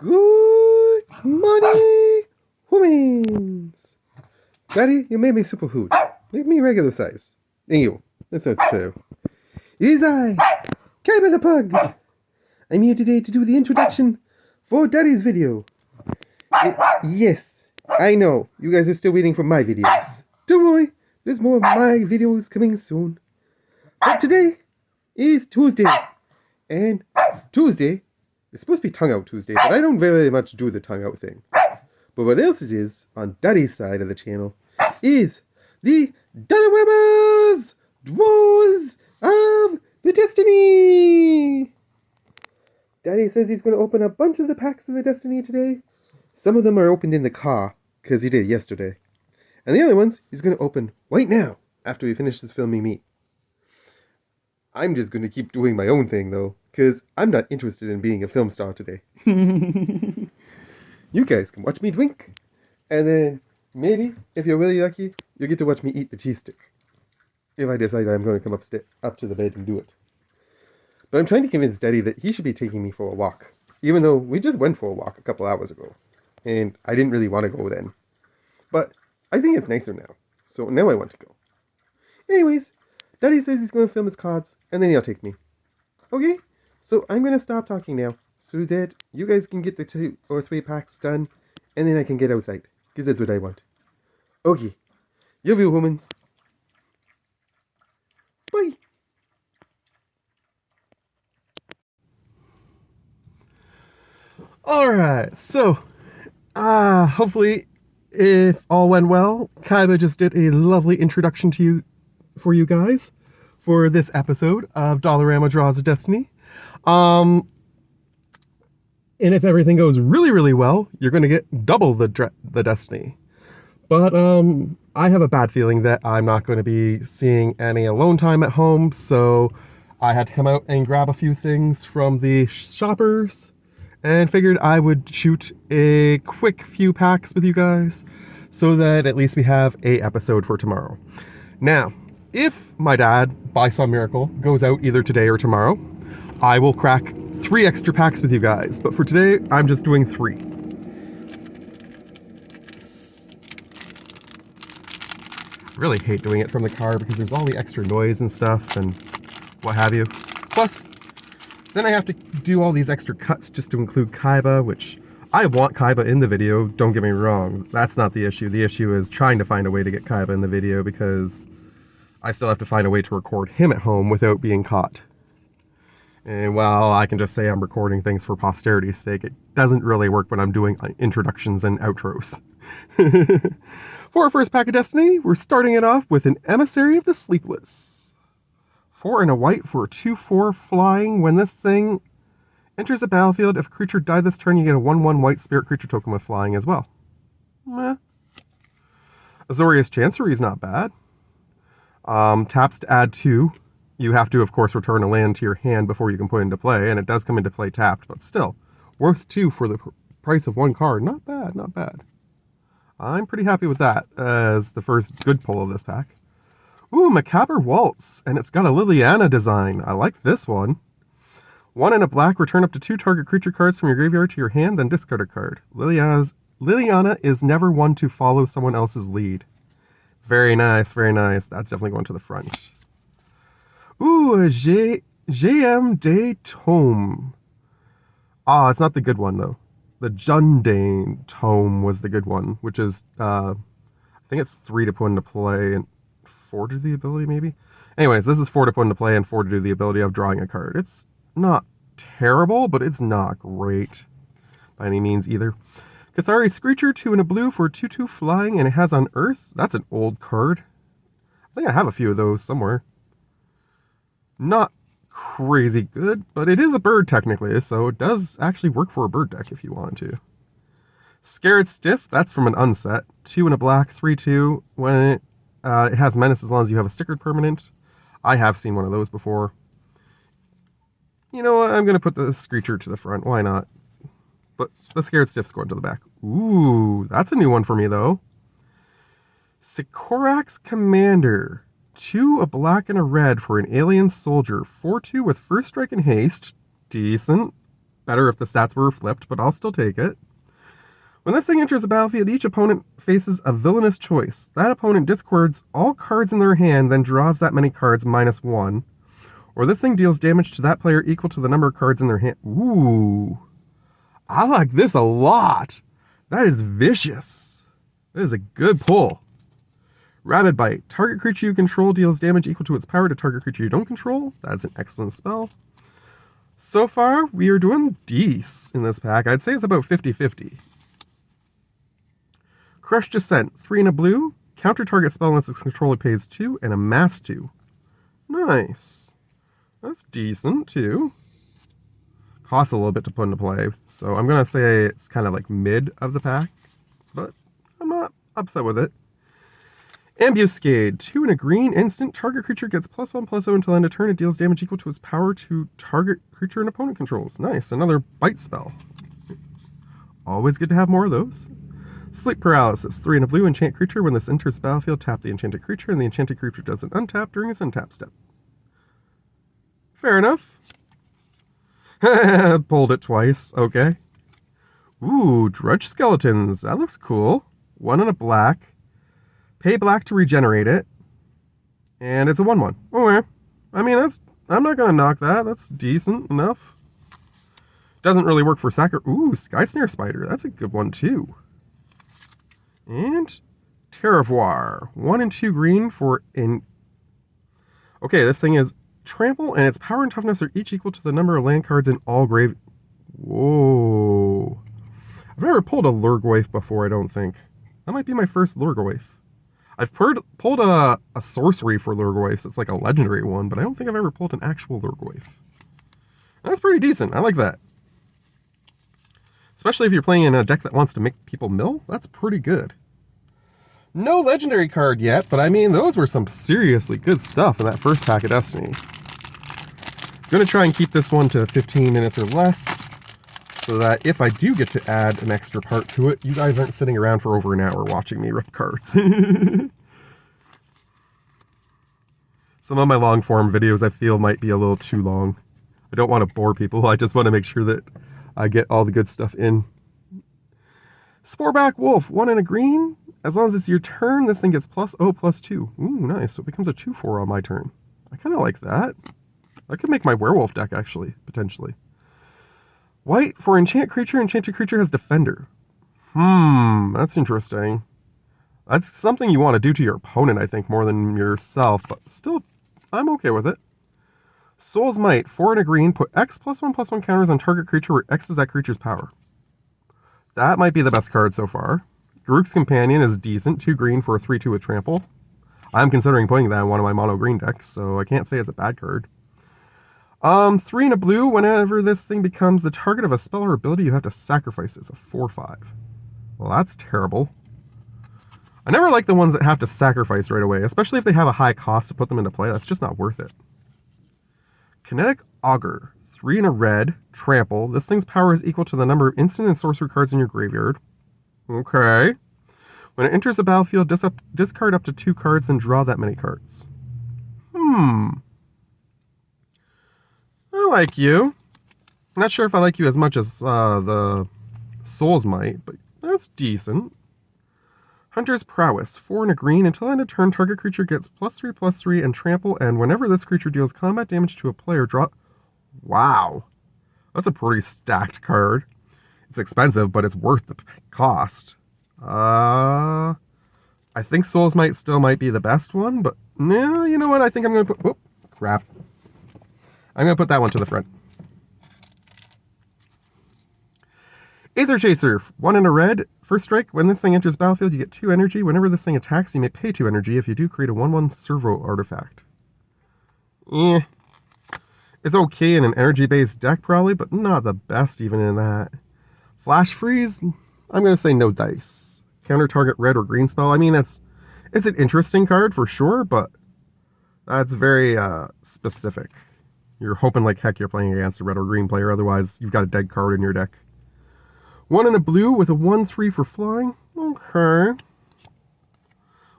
Good morning, humans. Daddy, you made me superfood. Make me regular size. Ew, that's not true. It is I, Kaiba the Pug. I'm here today to do the introduction for Daddy's video. Yes, I know. You guys are still waiting for my videos. Don't worry, there's more of my videos coming soon. But today is Tuesday. And Tuesday, it's supposed to be Tongue Out Tuesday, but I don't very much do the tongue out thing. But what else it is, on Daddy's side of the channel, is the Dalawemas Dwarves of the Destiny! Daddy says he's going to open a bunch of the packs of the Destiny today. Some of them are opened in the car, because he did yesterday. And the other ones, he's going to open right now, after he finishes filming me. I'm just going to keep doing my own thing, though, because I'm not interested in being a film star today. You guys can watch me drink, and then maybe, if you're really lucky, you'll get to watch me eat the cheese stick. If I decide I'm going to come up to the bed and do it. But I'm trying to convince Daddy that he should be taking me for a walk, even though we just went for a walk a couple hours ago, and I didn't really want to go then. But I think it's nicer now, so now I want to go. Anyways, Daddy says he's going to film his cards, and then he'll take me. Okay, so I'm going to stop talking now, so that you guys can get the 2 or 3 packs done, and then I can get outside, because that's what I want. Okay, love you, humans. Bye. Alright, so, hopefully, if all went well, Kaiba just did a lovely introduction to you, for you guys, for this episode of Dollarama Draws of Destiny. And if everything goes really, really well, you're going to get double the Destiny. But I have a bad feeling that I'm not going to be seeing any alone time at home, so I had to come out and grab a few things from the shoppers, and figured I would shoot a quick few packs with you guys, so that at least we have a episode for tomorrow. Now, if my dad, by some miracle, goes out either today or tomorrow, I will crack 3 extra packs with you guys. But for today, I'm just doing 3. I really hate doing it from the car because there's all the extra noise and stuff and what have you. Plus, then I have to do all these extra cuts just to include Kaiba, which I want Kaiba in the video, don't get me wrong. That's not the issue. The issue is trying to find a way to get Kaiba in the video because I still have to find a way to record him at home without being caught. And while I can just say I'm recording things for posterity's sake, it doesn't really work when I'm doing introductions and outros. For our first pack of Destiny, we're starting it off with an Emissary of the Sleepless. 4 and a white for a 2/4 flying. When this thing enters the battlefield, if a creature died this turn, you get a 1/1 white spirit creature token with flying as well. Meh. Azorius Chancery is not bad. Taps to add 2. You have to, of course, return a land to your hand before you can put it into play, and it does come into play tapped, but still, worth 2 for the price of 1 card. Not bad, not bad. I'm pretty happy with that as the first good pull of this pack. Ooh, Macabre Waltz, and it's got a Liliana design. I like this one. 1 and a black, return up to 2 target creature cards from your graveyard to your hand, then discard a card. Liliana is never one to follow someone else's lead. Very nice, very nice. That's definitely going to the front. Ooh, a JM de Tome. It's not the good one, though. The Jundane Tome was the good one, which is, I think it's 3 to put into play and 4 to do the ability, maybe? Anyways, this is 4 to put into play and 4 to do the ability of drawing a card. It's not terrible, but it's not great by any means either. Cathari Screecher, 2 and a blue for 2/2 flying, and it has on Earth. That's an old card. I think I have a few of those somewhere. Not crazy good, but it is a bird technically, so it does actually work for a bird deck if you wanted to. Scared Stiff, that's from an unset. 2 and a black, 3/2. When it has menace as long as you have a stickered permanent. I have seen one of those before. You know what, I'm going to put the Screecher to the front, why not? But the Scared Stiff's going to the back. Ooh, that's a new one for me though. Sikorax Commander. 2, a black and a red for an alien soldier. 4/2 with first strike and haste. Decent. better if the stats were flipped, but I'll still take it. When this thing enters the battlefield, each opponent faces a villainous choice. That opponent discards all cards in their hand, then draws that many cards -1. Or this thing deals damage to that player equal to the number of cards in their hand. Ooh. I like this a lot. That is vicious. That is a good pull. Rabid Bite. Target creature you control deals damage equal to its power to target creature you don't control. That's an excellent spell. So far, we are doing decent in this pack. I'd say it's about 50-50. Crush Descent. 3 and a blue. Counter target spell unless its controller pays 2 and amass 2. Nice. That's decent, too. Costs a little bit to put into play, so I'm going to say it's kind of like mid of the pack, but I'm not upset with it. Ambuscade. 2 and a green instant. Target creature gets +1/+0 until end of turn. It deals damage equal to its power to target creature an opponent controls. Nice. Another bite spell. Always good to have more of those. Sleep Paralysis. 3 and a blue. Enchant creature. When this enters the battlefield, tap the enchanted creature, and the enchanted creature doesn't untap during its untap step. Fair enough. Pulled it twice. Okay. Ooh, Drudge Skeletons. That looks cool. 1 and a black. Pay black to regenerate it. And it's a 1/1. Okay. I mean, I'm not going to knock that. That's decent enough. Doesn't really work for Sacker. Ooh, Sky Snare Spider. That's a good one, too. And Terravoir. 1 and 2 green for in. Okay, this thing is trample, and its power and toughness are each equal to the number of land cards in all grave. Whoa. I've never pulled a Lurgwaif before, I don't think. That might be my first Lurgwaif. I've pulled a sorcery for Lurgwaifs. It's like a legendary one, but I don't think I've ever pulled an actual Lurgwaif. That's pretty decent. I like that. Especially if you're playing in a deck that wants to make people mill. That's pretty good. No legendary card yet, but I mean, those were some seriously good stuff in that first pack of Destiny. I'm going to try and keep this one to 15 minutes or less, so that if I do get to add an extra part to it, you guys aren't sitting around for over an hour watching me rip cards. Some of my long form videos I feel might be a little too long. I don't want to bore people, I just want to make sure that I get all the good stuff in. Sporeback Wolf, 1 and a green. As long as it's your turn, this thing gets +0/+2. Ooh, nice. So it becomes a 2/4 on my turn. I kind of like that. I could make my werewolf deck, actually, potentially. White, for enchant creature, enchanted creature has defender. That's interesting. That's something you want to do to your opponent, I think, more than yourself, but still, I'm okay with it. Soul's Might, 4 and a green, put X +1/+1 counters on target creature where X is that creature's power. That might be the best card so far. Garruk's Companion is decent, 2 green for a 3/2 with trample. I'm considering putting that in one of my mono green decks, so I can't say it's a bad card. 3 and a blue, whenever this thing becomes the target of a spell or ability, you have to sacrifice it. It's a 4/5. Well, that's terrible. I never like the ones that have to sacrifice right away, especially if they have a high cost to put them into play. That's just not worth it. Kinetic Augur, 3 and a red, trample. This thing's power is equal to the number of instant and sorcery cards in your graveyard. Okay. When it enters the battlefield, discard up to 2 cards and draw that many cards. I like you. I'm not sure if I like you as much as the Soul's Might, but that's decent. Hunter's Prowess, 4 and a green. Until end of turn, target creature gets +3/+3 and trample, and whenever this creature deals combat damage to a player, draw... Wow. That's a pretty stacked card. It's expensive, but it's worth the cost. I think Soul's Might still might be the best one, but no, you know what? I think I'm going to put... Whoop, crap. I'm going to put that one to the front. Aether Chaser, 1 and a red. First strike, when this thing enters battlefield, you get 2 energy. Whenever this thing attacks, you may pay 2 energy. If you do, create a 1/1 servo artifact. It's okay in an energy-based deck, probably, but not the best even in that. Flash Freeze, I'm going to say no dice. Counter target red or green spell. I mean, it's an interesting card for sure, but that's very specific. You're hoping like heck you're playing against a red or green player, otherwise you've got a dead card in your deck. 1 and a blue with a 1/3 for flying. Okay.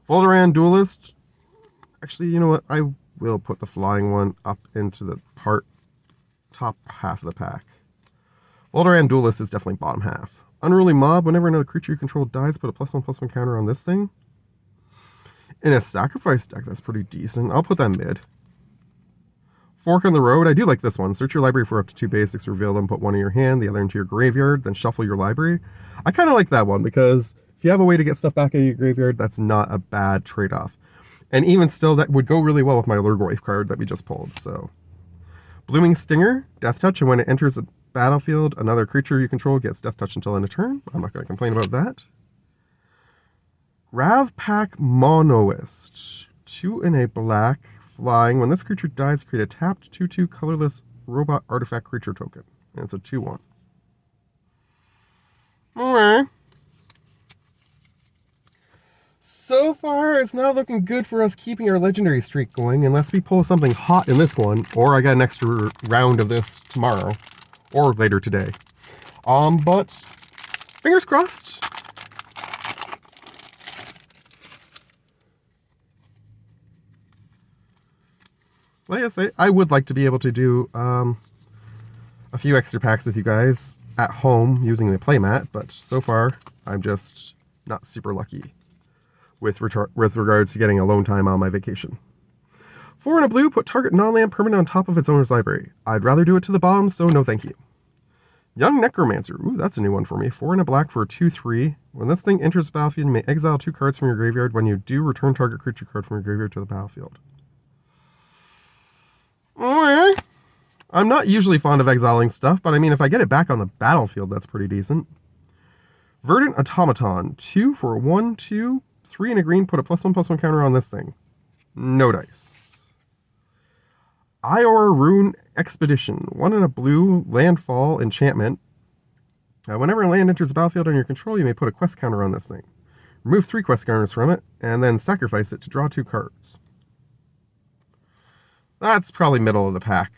Voldaran Duelist. Actually, you know what? I will put the flying one up into the top half of the pack. Voldoran Duelist is definitely bottom half. Unruly Mob, whenever another creature you control dies, put a +1/+1 counter on this thing. In a sacrifice deck, that's pretty decent. I'll put that mid. Fork on the Road, I do like this one. Search your library for up to 2 basics, reveal them, put one in your hand, the other into your graveyard, then shuffle your library. I kind of like that one because if you have a way to get stuff back out of your graveyard, that's not a bad trade-off. And even still, that would go really well with my Lurgoyf card that we just pulled, so. Blooming Stinger, Death Touch, and when it enters a battlefield, another creature you control gets Death Touch until end of turn. I'm not going to complain about that. Gravpack Monoist, 2 in a black, flying. When this creature dies, create a tapped 2/2 colorless robot artifact creature token. And it's a 2/1. Alright. So far, it's not looking good for us keeping our legendary streak going unless we pull something hot in this one, or I got an extra round of this tomorrow, or later today. But fingers crossed. Like I say, I would like to be able to do a few extra packs with you guys at home using the playmat, but so far I'm just not super lucky with regards to getting alone time on my vacation. 4 in a blue, put target non-land permanent on top of its owner's library. I'd rather do it to the bottom, so no thank you. Young Necromancer, ooh, that's a new one for me. 4 in a black for a 2/3. When this thing enters the battlefield, you may exile 2 cards from your graveyard. When you do, return target creature card from your graveyard to the battlefield. Alright. I'm not usually fond of exiling stuff, but I mean, if I get it back on the battlefield, that's pretty decent. Verdant Automaton, 2 for a 1/2. 3 in a green, put a +1/+1 counter on this thing. No dice. Ior Rune Expedition, 1 in a blue, landfall, enchantment. Whenever a land enters the battlefield under your control, you may put a quest counter on this thing. Remove 3 quest counters from it, and then sacrifice it to draw 2 cards. That's probably middle of the pack.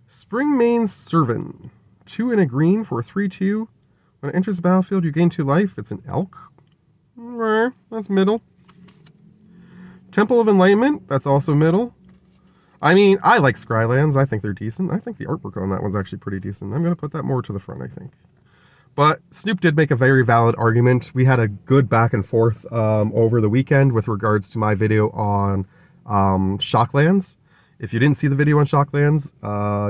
Springmane Servant, 2 in a green for a 3/2. When it enters the battlefield, you gain 2 life. It's an elk. That's middle. Temple of Enlightenment, that's also middle. I mean, I like Scrylands. I think they're decent. I think the artwork on that one's actually pretty decent. I'm going to put that more to the front, I think. But Snoop did make a very valid argument. We had a good back and forth over the weekend with regards to my video on Shocklands. If you didn't see the video on Shocklands,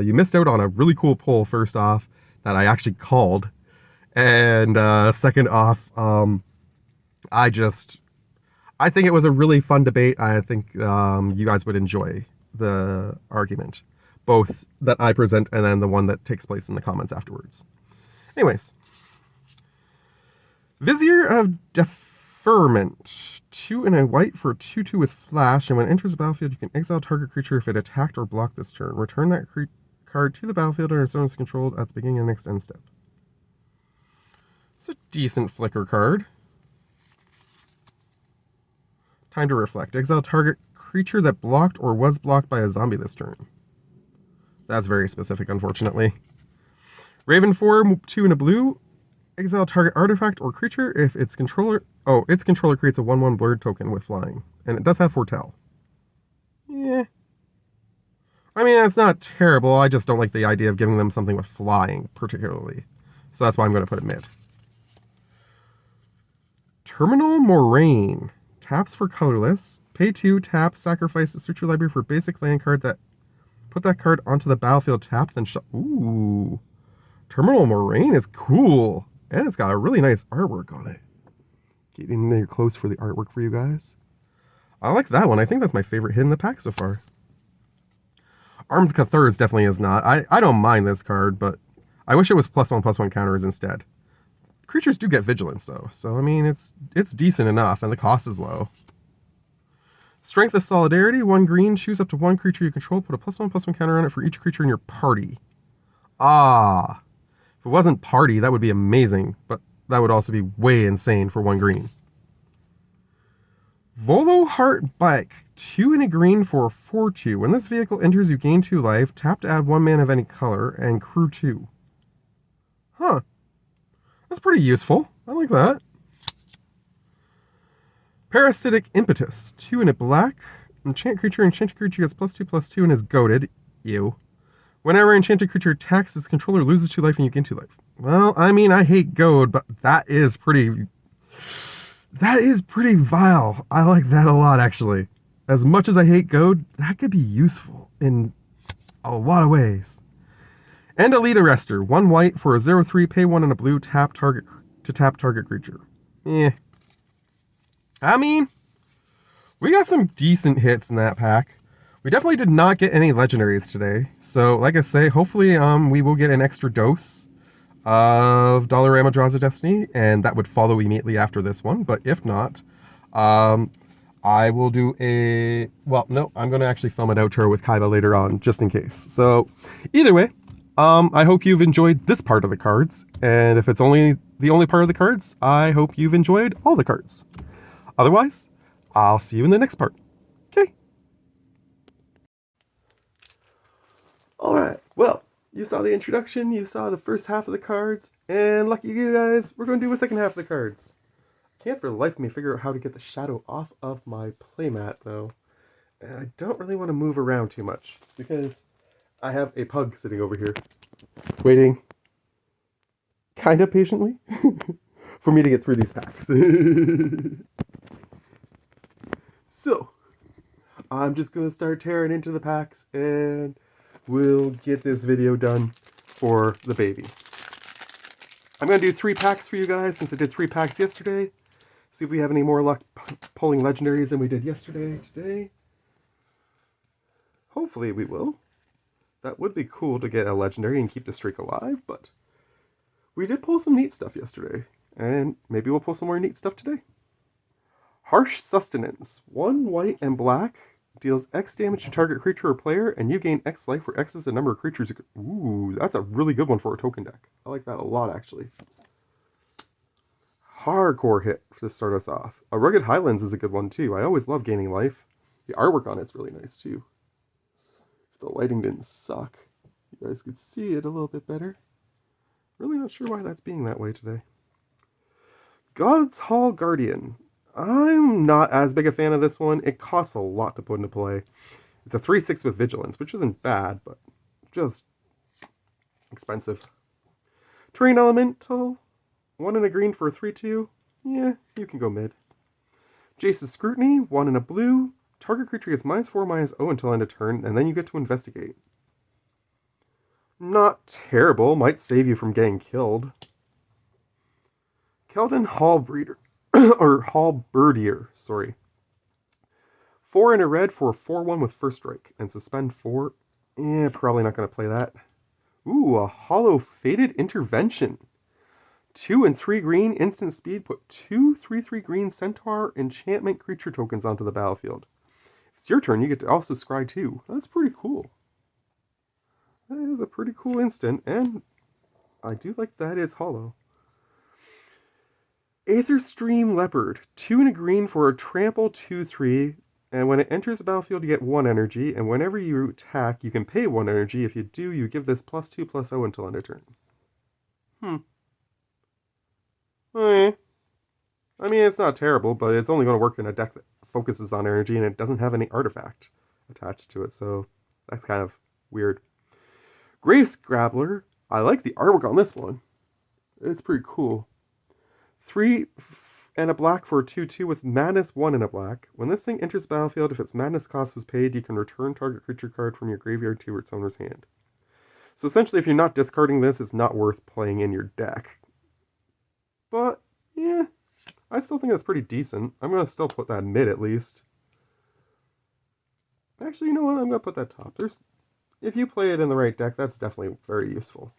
you missed out on a really cool poll, first off, that I actually called. And second off, I think it was a really fun debate. I think you guys would enjoy the argument, both that I present and then the one that takes place in the comments afterwards. Anyways, Vizier of Deferment, 2 in a white for a 2/2 with flash, and when it enters the battlefield, you can exile target creature if it attacked or blocked this turn. Return that card to the battlefield under its own controlled at the beginning of the next end step. It's a decent flicker card. Time to reflect. Exile target creature that blocked or was blocked by a zombie this turn. That's very specific, unfortunately. Raven 4, 2 in a blue. Exile target artifact or creature if its controller... Oh, its controller creates a 1/1 blurred token with flying. And it does have Foretell. Yeah. I mean, it's not terrible. I just don't like the idea of giving them something with flying, particularly. So that's why I'm going to put it mid. Terminal Moraine. Taps for colorless. Pay 2, tap, sacrifice the search your library for a basic land card that... Put that card onto the battlefield tapped, then ooh. Terminal Moraine is cool. And it's got a really nice artwork on it. Getting there close for the artwork for you guys. I like that one. I think that's my favorite hit in the pack so far. Armed Cathars definitely is not. I don't mind this card, but I wish it was +1/+1 counters instead. Creatures do get vigilance though, so I mean it's decent enough, and the cost is low. Strength of Solidarity, 1 green, choose up to 1 creature you control, put a +1/+1 counter on it for each creature in your party. Ah, if it wasn't party, that would be amazing, but that would also be way insane for 1 green. Volo Heart Bike, 2 in a green for a 4/2. When this vehicle enters, you gain 2 life, tap to add 1 mana of any color, and crew 2. Huh. That's pretty useful. I like that. Parasitic Impetus, 2 in a black. Enchanted creature gets +2/+2 and is goaded. Ew. Whenever enchanted creature attacks, its controller loses 2 life and you gain 2 life. Well, I mean, I hate goad, but that is pretty vile. I like that a lot, actually. As much as I hate goad, that could be useful in a lot of ways. And Elite Arrestor. 1 white for a 0/3, pay 1 and a blue, tap target creature. Eh. I mean, we got some decent hits in that pack. We definitely did not get any legendaries today. So, like I say, hopefully we will get an extra dose of Dollarama Draws of Destiny, and that would follow immediately after this one. But if not, I will do a... Well, no, I'm going to actually film an outro with Kaiba later on, just in case. So, either way, I hope you've enjoyed this part of the cards. And if it's only the only part of the cards, I hope you've enjoyed all the cards. Otherwise, I'll see you in the next part. Okay. Alright, well, you saw the introduction, you saw the first half of the cards, and lucky you guys, we're going to do a second half of the cards. Can't for the life of me figure out how to get the shadow off of my playmat, though. And I don't really want to move around too much, because I have a pug sitting over here, waiting, kind of patiently, for me to get through these packs. So, I'm just going to start tearing into the packs, and we'll get this video done for the baby. I'm going to do 3 packs for you guys, since I did 3 packs yesterday. See if we have any more luck pulling legendaries than we did yesterday today. Hopefully we will. That would be cool to get a legendary and keep the streak alive, but we did pull some neat stuff yesterday, and maybe we'll pull some more neat stuff today. Harsh Sustenance. 1 white and black. Deals X damage to target creature or player, and you gain X life, where X is the number of creatures you can... Ooh, that's a really good one for a token deck. I like that a lot, actually. Hardcore hit to start us off. A Rugged Highlands is a good one, too. I always love gaining life. The artwork on it's really nice, too. If the lighting didn't suck, you guys could see it a little bit better. Really not sure why that's being that way today. God's Hall Guardian. I'm not as big a fan of this one. It costs a lot to put into play. It's a 3/6 with Vigilance, which isn't bad, but just expensive. Terrain Elemental. 1 and a green for a 3/2. Yeah, you can go mid. Jace's Scrutiny. 1 and a blue. Target creature gets -4/-0 until end of turn, and then you get to investigate. Not terrible. Might save you from getting killed. Keldon Hallbreeder. or Halberdier, sorry. 4 and a red for a 4/1 with first strike. And suspend 4. Probably not going to play that. Ooh, a Hollow Fated Intervention. 2 and 3 green, instant speed. Put 2 3/3 green centaur enchantment creature tokens onto the battlefield. If it's your turn, you get to also scry 2. That's pretty cool. That is a pretty cool instant, and I do like that it's hollow. Aetherstream Leopard. 2 and a green for a trample 2/3, and when it enters the battlefield, you get 1 energy, and whenever you attack, you can pay 1 energy. If you do, you give this +2/+0 until end of turn. I mean, it's not terrible, but it's only going to work in a deck that focuses on energy, and it doesn't have any artifact attached to it, so that's kind of weird. Grave Scrabbler. I like the artwork on this one. It's pretty cool. 3 and a black for a 2/2 with Madness 1 and a black. When this thing enters the battlefield, if its Madness cost was paid, you can return target creature card from your graveyard to its owner's hand. So essentially, if you're not discarding this, it's not worth playing in your deck. But, yeah, I still think that's pretty decent. I'm going to still put that mid at least. Actually, you know what? I'm going to put that top. If you play it in the right deck, that's definitely very useful.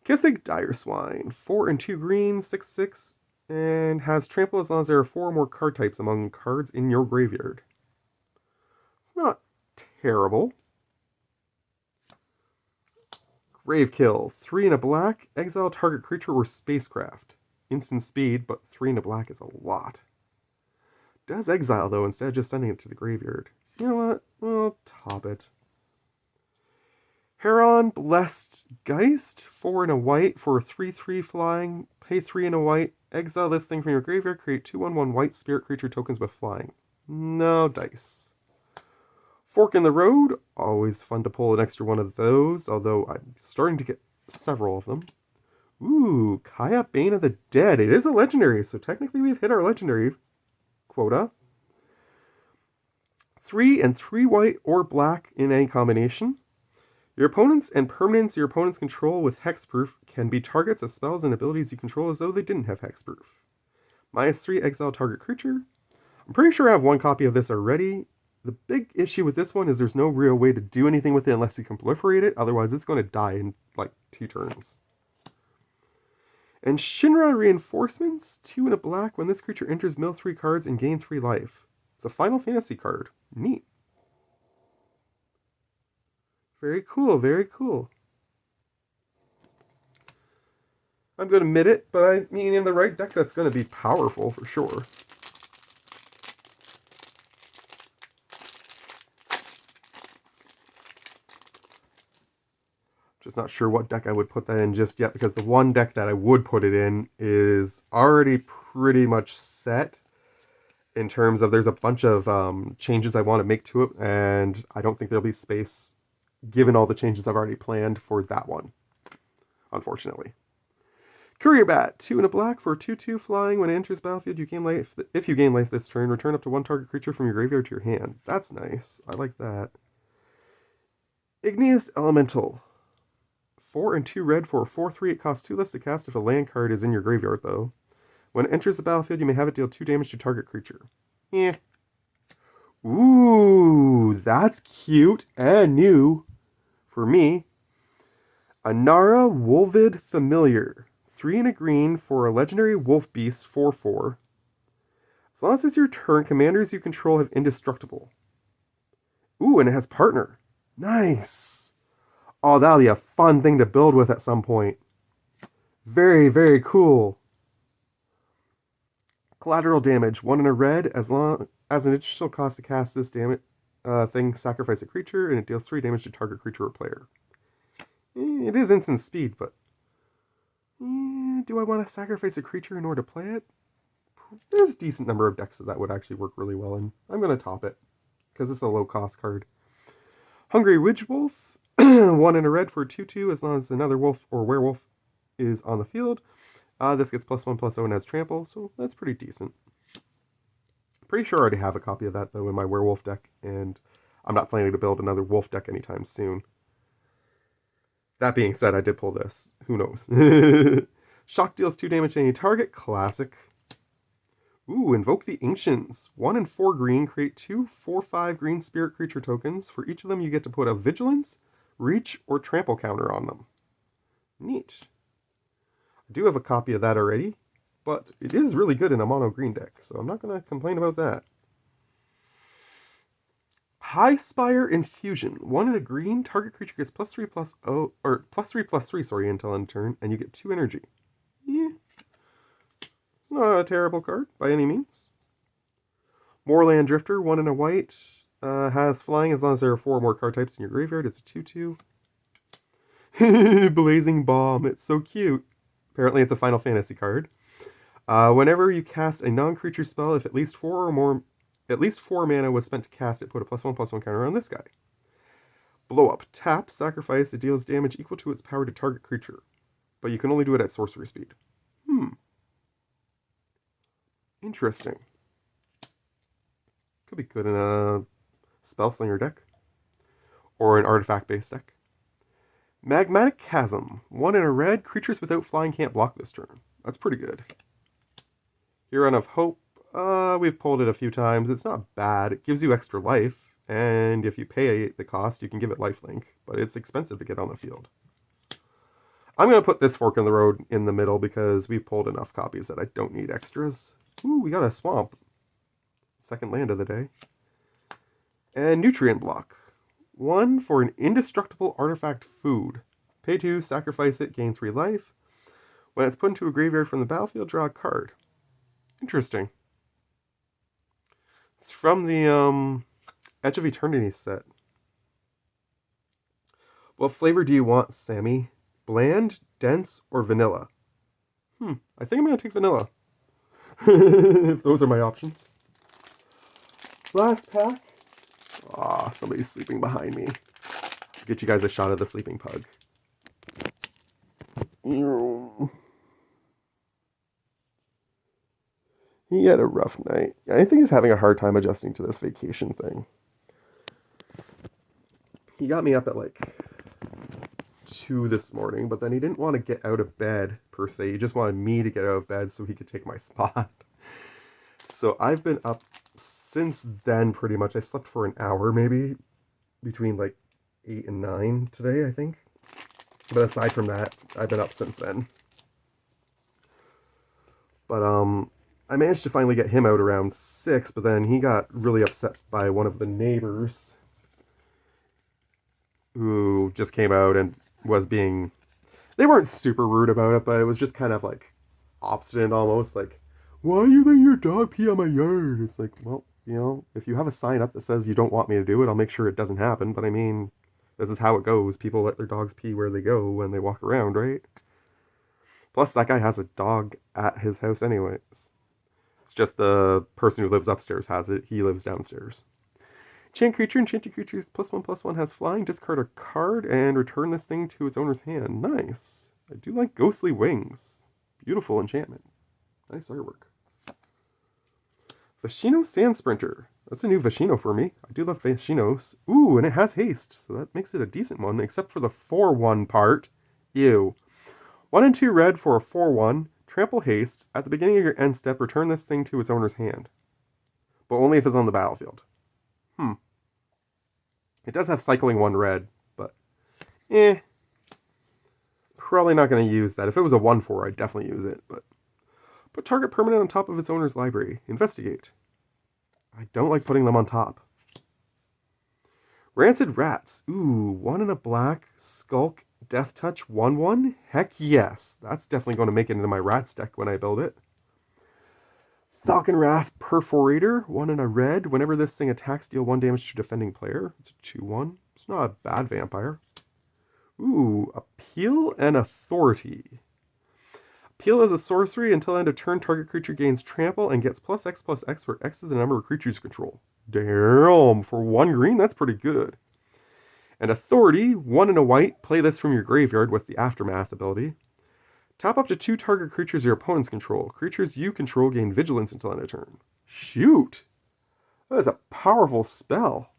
Kissig Dire Swine. 4 and 2 green, 6/6, and has trample as long as there are 4 or more card types among cards in your graveyard. It's not terrible. Gravekill. 3 and a black, exile target creature or spacecraft. Instant speed, but 3 and a black is a lot. Does exile, though, instead of just sending it to the graveyard. You know what? We'll top it. Heron Blessed Geist. 4 and a white for a 3/3 flying. Pay 3 and a white. Exile this thing from your graveyard. Create 2/1/1 white spirit creature tokens with flying. No dice. Fork in the Road, always fun to pull an extra one of those, although I'm starting to get several of them. Ooh, Kaiba Bane of the Dead. It is a legendary, so technically we've hit our legendary quota. 3 and 3 white or black in any combination. Your opponents and permanents your opponents control with hexproof can be targets of spells and abilities you control as though they didn't have hexproof. -3 exile target creature. I'm pretty sure I have one copy of this already. The big issue with this one is there's no real way to do anything with it unless you can proliferate it, otherwise it's going to die in like 2 turns. And Shinra Reinforcements, 2 and a black. When this creature enters, mill 3 cards and gain 3 life. It's a Final Fantasy card. Neat. Very cool, very cool. I'm going to admit it, but I mean, in the right deck, that's going to be powerful for sure. Just not sure what deck I would put that in just yet, because the one deck that I would put it in is already pretty much set in terms of there's a bunch of changes I want to make to it, and I don't think there'll be space given all the changes I've already planned for that one, unfortunately. Courier Bat, 2 and a black for 2/2 flying. When it enters battlefield, you gain life. If you gain life this turn, return up to 1 target creature from your graveyard to your hand. That's nice. I like that. Igneous Elemental, 4 and 2 red for 4/3. It costs 2 less to cast if a land card is in your graveyard, though. When it enters the battlefield, you may have it deal 2 damage to target creature. Yeah. Ooh, that's cute and new for me. Anara Wolvid Familiar, 3 and a green for a legendary wolf beast, 4/4. As long as it's your turn, commanders you control have indestructible. Ooh, and it has partner. Nice. Oh, that'll be a fun thing to build with at some point. Very, very cool. Collateral damage, 1 and a red. As long as an additional cost to cast this damage thing, sacrifice a creature, and it deals 3 damage to target creature or player. It is instant speed, but do I want to sacrifice a creature in order to play it? There's a decent number of decks that would actually work really well in. I'm going to top it, because it's a low-cost card. Hungry Ridge Wolf, 1 and a red for 2/2, as long as another wolf or werewolf is on the field. This gets +1/+0 and has trample, so that's pretty decent. Pretty sure I already have a copy of that, though, in my werewolf deck, and I'm not planning to build another wolf deck anytime soon. That being said, I did pull this. Who knows? Shock deals 2 damage to any target. Classic. Ooh, Invoke the Ancients. 1 and 4 green. Create 2 4/5 green spirit creature tokens. For each of them, you get to put a Vigilance, Reach, or Trample counter on them. Neat. I do have a copy of that already, but it is really good in a mono green deck, so I'm not going to complain about that. High Spire Infusion, 1 and a green. Target creature gets +3/+3 until end turn, and you get 2 energy. Yeah, it's not a terrible card by any means. Moorland Drifter, 1 and a white, has flying as long as there are 4 or more card types in your graveyard. It's a 2/2. Blazing Bomb, it's so cute. Apparently, it's a Final Fantasy card. Whenever you cast a non-creature spell, if at least 4 mana was spent to cast it, put a +1/+1 counter on this guy. Blow Up. Tap, sacrifice, it deals damage equal to its power to target creature. But you can only do it at sorcery speed. Interesting. Could be good in a Spellslinger deck. Or an artifact-based deck. Magmatic Chasm. 1 and a red. Creatures without flying can't block this turn. That's pretty good. Huron of Hope. We've pulled it a few times. It's not bad. It gives you extra life, and if you pay the cost, you can give it lifelink, but it's expensive to get on the field. I'm going to put this Fork in the Road in the middle because we've pulled enough copies that I don't need extras. Ooh, we got a Swamp. Second land of the day. And Nutrient Block. 1 for an indestructible artifact food. Pay 2, sacrifice it, gain 3 life. When it's put into a graveyard from the battlefield, draw a card. Interesting. It's from the Edge of Eternity set. What flavor do you want, Sammy? Bland, dense, or vanilla? I think I'm going to take vanilla. If those are my options. Last pack. Aw, somebody's sleeping behind me. I'll get you guys a shot of the sleeping pug. He had a rough night. I think he's having a hard time adjusting to this vacation thing. He got me up at like 2 this morning, but then he didn't want to get out of bed per se. He just wanted me to get out of bed so he could take my spot. So I've been up since then pretty much. I slept for an hour maybe between like 8 and 9 today, I think. But aside from that, I've been up since then. But I managed to finally get him out around 6, but then he got really upset by one of the neighbors who just came out and was being... They weren't super rude about it, but it was just kind of like obstinate almost. Like, why are you letting your dog pee on my yard? It's like, well, you know, if you have a sign up that says you don't want me to do it, I'll make sure it doesn't happen. But I mean, this is how it goes. People let their dogs pee where they go when they walk around, right? Plus, that guy has a dog at his house anyways. It's just the person who lives upstairs has it. He lives downstairs. Enchant creature, enchanted creatures, +1/+1 has flying. Discard a card and return this thing to its owner's hand. Nice. I do like ghostly wings. Beautiful enchantment. Nice artwork. Vashino Sand Sprinter. That's a new Vashino for me. I do love Vashinos. Ooh, and it has haste, so that makes it a decent one, except for the 4/1 part. Ew. 1 and 2 red for a 4/1. Trample haste. At the beginning of your end step, return this thing to its owner's hand. But only if it's on the battlefield. It does have cycling 1 red, but probably not going to use that. If it was a 1/4, I'd definitely use it, but put target permanent on top of its owner's library. Investigate. I don't like putting them on top. Rancid Rats. Ooh, 1 and a black. Skulk. Death Touch 1/1. Heck yes. That's definitely going to make it into my Rats deck when I build it. Falcon Wrath Perforator. 1 and a red. Whenever this thing attacks, deal 1 damage to defending player. It's a 2/1. It's not a bad vampire. Ooh, Appeal and Authority. Appeal is a sorcery. Until end of turn, target creature gains trample and gets +X/+X, where X is the number of creatures you control. Damn, for 1 green, that's pretty good. And Authority, 1 and a white. Play this from your graveyard with the Aftermath ability. Tap up to 2 target creatures your opponents control. Creatures you control gain vigilance until end of turn. Shoot! That is a powerful spell.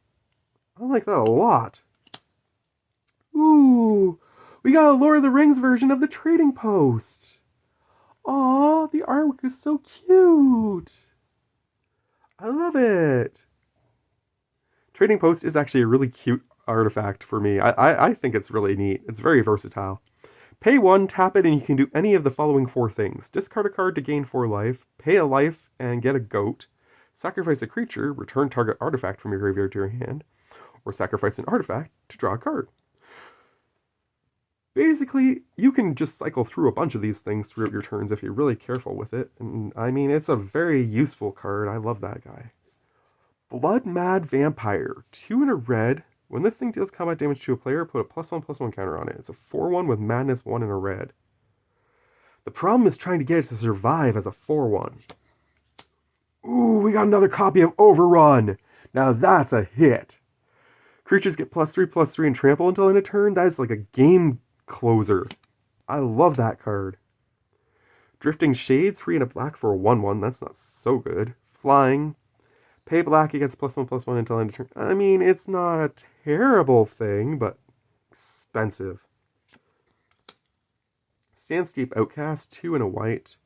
I like that a lot. Ooh! We got a Lord of the Rings version of the Trading Post. Aw, the artwork is so cute. I love it. Trading Post is actually a really cute artifact for me. I think it's really neat. It's very versatile. Pay 1, tap it, and you can do any of the following 4 things. Discard a card to gain 4 life, pay a life and get a goat, sacrifice a creature, return target artifact from your graveyard to your hand, or sacrifice an artifact to draw a card. Basically, you can just cycle through a bunch of these things throughout your turns if you're really careful with it. And I mean, it's a very useful card. I love that guy. Blood Mad Vampire. 2 and a red. When this thing deals combat damage to a player, put a +1/+1 counter on it. It's a 4/1 with Madness 1 and a red. The problem is trying to get it to survive as a 4/1. Ooh, we got another copy of Overrun. Now that's a hit. Creatures get +3/+3 and trample until end of turn. That is like a game closer. I love that card. Drifting Shade, 3 and a black for a 1/1. That's not so good. Flying. Pay black, it gets +1/+1 until end of turn. I mean, it's not a terrible thing, but expensive. Sandsteep Outcast, 2 and a white.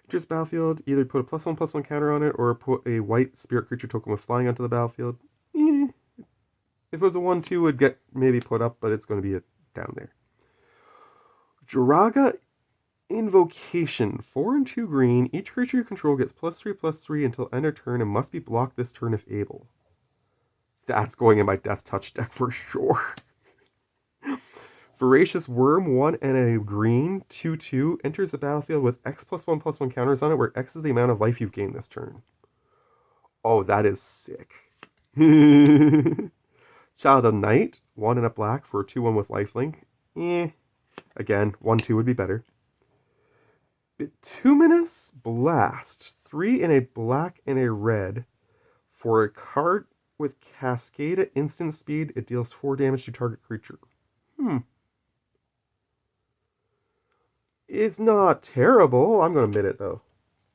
Enters battlefield, either put a +1/+1 counter on it, or put a white spirit creature token with flying onto the battlefield. If it was a 1/2, it would get maybe put up, but it's going to be down there. Jiraga Invocation, 4 and 2 green. Each creature you control gets +3/+3 until end of turn and must be blocked this turn if able. That's going in my Death Touch deck for sure. Voracious Worm, 1 and a green, 2/2, enters the battlefield with X +1/+1 counters on it, where X is the amount of life you've gained this turn. Oh, that is sick. Child of Night, 1 and a black for a 2/1 with lifelink. Again, 1/2 would be better. Bituminous Blast, 3 and a black and a red for a card With Cascade at instant speed, it deals 4 damage to target creature. It's not terrible. I'm going to admit it, though,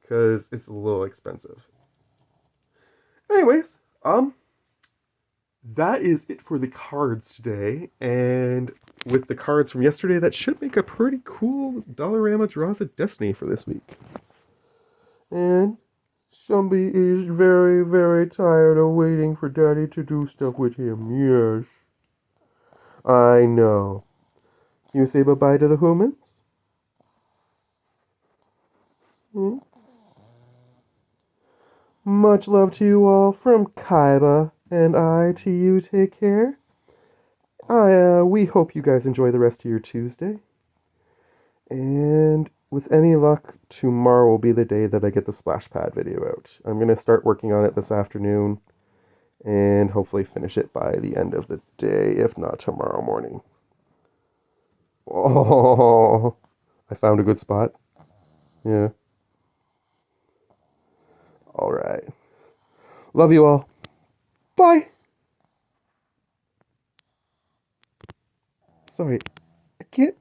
because it's a little expensive. Anyways, that is it for the cards today. And with the cards from yesterday, that should make a pretty cool Dollarama Draws of Destiny for this week. And somebody is very, very tired of waiting for Daddy to do stuff with him. Yes. I know. Can you say bye-bye to the humans? Hmm? Much love to you all from Kaiba and I to you. Take care. We hope you guys enjoy the rest of your Tuesday. And with any luck, tomorrow will be the day that I get the splash pad video out. I'm going to start working on it this afternoon and hopefully finish it by the end of the day, if not tomorrow morning. Oh, I found a good spot. Yeah. All right. Love you all. Bye. Sorry, I can't.